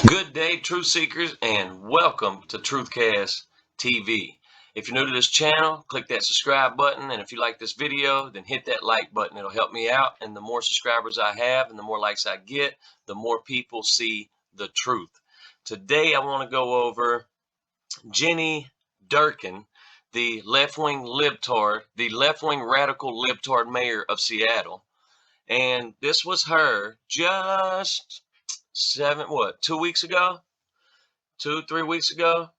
Good day, truth seekers, and welcome to Truthcast TV. If you're new to this channel, click that subscribe button, and if you like this video, then hit that like button. It'll help me out, and the more subscribers I have and the more likes I get, the more people see the truth. Today, I want to go over Jenny Durkin, the left-wing libtard, the left-wing radical libtard mayor of Seattle, and this was her just 2 weeks ago, 3 weeks ago.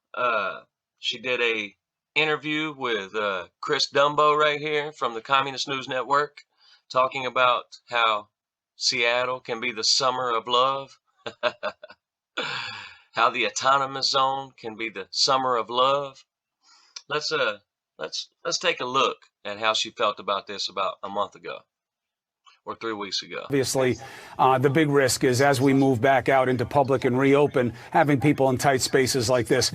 She did a interview with Chris Dumbo right here from the Communist News Network, talking about how Seattle can be the summer of love, how the autonomous zone can be the summer of love. Let's take a look at how she felt about this about a month ago. Or 3 weeks ago. Obviously, the big risk is as we move back out into public and reopen, having people in tight spaces like this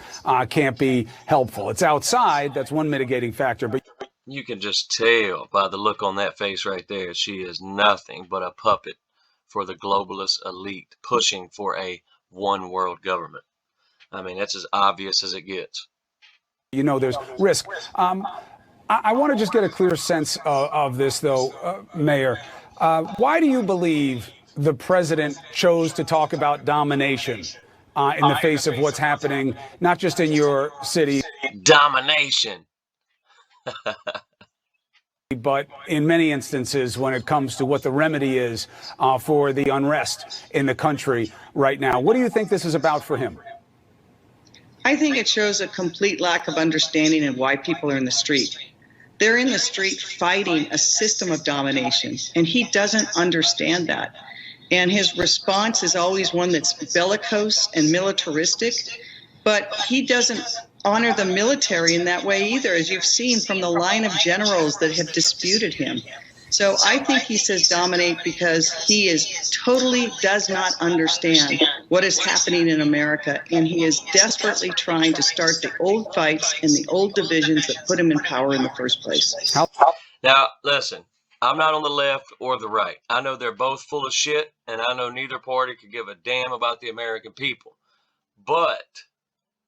can't be helpful. It's outside. That's one mitigating factor. But you can just tell by the look on that face right there, she is nothing but a puppet for the globalist elite pushing for a one world government. I mean, that's as obvious as it gets. You know, there's risk. I want to just get a clear sense of this, though, Mayor. Why do you believe the president chose to talk about domination in the face of what's happening, not just in your city? Domination. But in many instances, when it comes to what the remedy is for the unrest in the country right now. What do you think this is about for him? I think it shows a complete lack of understanding of why people are in the street. They're in the street fighting a system of domination, and he doesn't understand that. And his response is always one that's bellicose and militaristic, but he doesn't honor the military in that way either, as you've seen from the line of generals that have disputed him. So I think he says dominate because he totally does not understand what is happening in America, and he is desperately trying to start the old fights and the old divisions that put him in power in the first place. Now, listen, I'm not on the left or the right. I know they're both full of shit, and I know neither party could give a damn about the American people. But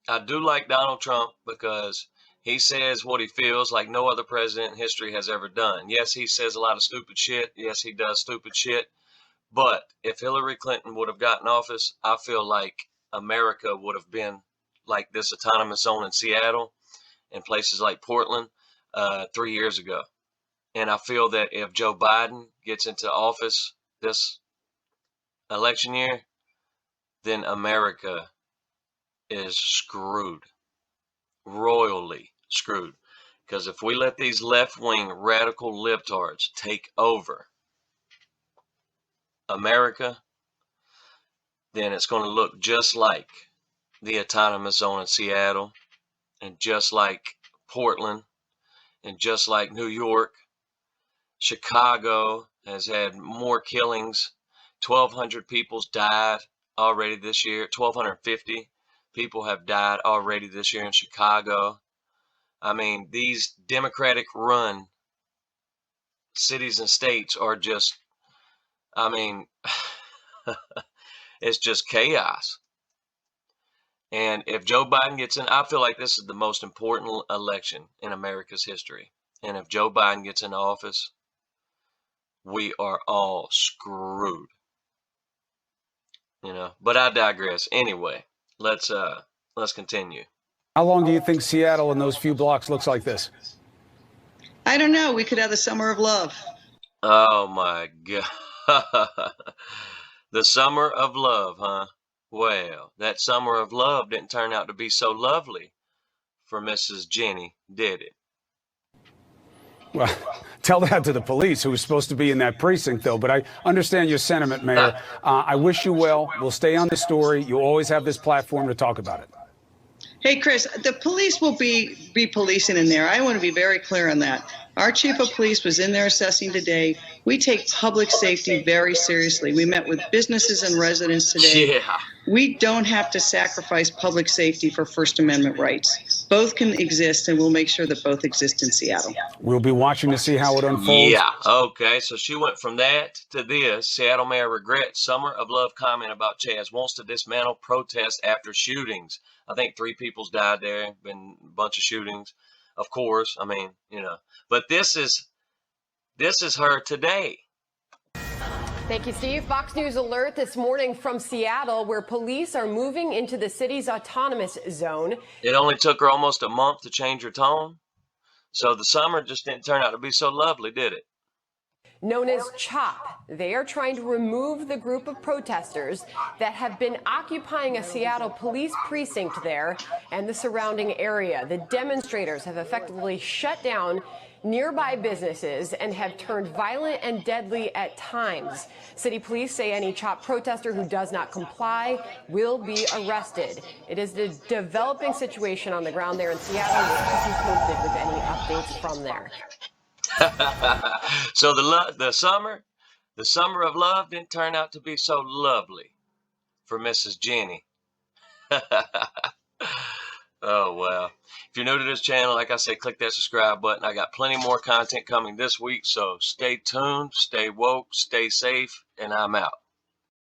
I do like Donald Trump because he says what he feels like no other president in history has ever done. Yes, he says a lot of stupid shit. Yes, he does stupid shit. But if Hillary Clinton would have gotten office, I feel like America would have been like this autonomous zone in Seattle and places like Portland 3 years ago. And I feel that if Joe Biden gets into office this election year, then America is screwed. Royally screwed. Because if we let these left-wing radical libtards take over America, then it's going to look just like the autonomous zone in Seattle, and just like Portland, and just like New York. Chicago has had more killings. 1,200 people's died already this year. 1,250 people have died already this year in Chicago. I mean, these Democratic-run cities and states are just, I mean, it's just chaos. And if Joe Biden gets in, I feel like this is the most important election in America's history. And if Joe Biden gets into office, we are all screwed. You know, but I digress. Anyway, let's continue. How long do you think Seattle in those few blocks looks like this? I don't know. We could have the summer of love. Oh my God. The summer of love, huh? Well, that summer of love didn't turn out to be so lovely for Mrs. Jenny, did it? Well, tell that to the police, who was supposed to be in that precinct, though. But I understand your sentiment, Mayor. I wish you well. We'll stay on the story. You always have this platform to talk about it. Hey, Chris, the police will be policing in there. I want to be very clear on that. Our chief of police was in there assessing today. We take public safety very seriously. We met with businesses and residents today. Yeah. We don't have to sacrifice public safety for First Amendment rights. Both can exist, and we'll make sure that both exist in Seattle. We'll be watching to see how it unfolds. Yeah. Okay. So she went from that to this. Seattle Mayor regrets Summer of Love comment about Chaz. Wants to dismantle protest after shootings. I think 3 people's died there. Been a bunch of shootings. Of course. I mean, you know. But this is her today. Thank you, Steve. Fox News alert this morning from Seattle, where police are moving into the city's autonomous zone. It only took her almost a month to change her tone. So the summer just didn't turn out to be so lovely, did it? Known as CHOP, they are trying to remove the group of protesters that have been occupying a Seattle police precinct there and the surrounding area. The demonstrators have effectively shut down nearby businesses and have turned violent and deadly at times. City police say any CHOP protester who does not comply will be arrested. It is a developing situation on the ground there in Seattle. We'll keep you posted with any updates from there. So the summer of love didn't turn out to be so lovely for Mrs. Jenny. Oh, well. If you're new to this channel, like I said, click that subscribe button. I got plenty more content coming this week, so stay tuned, stay woke, stay safe, and I'm out.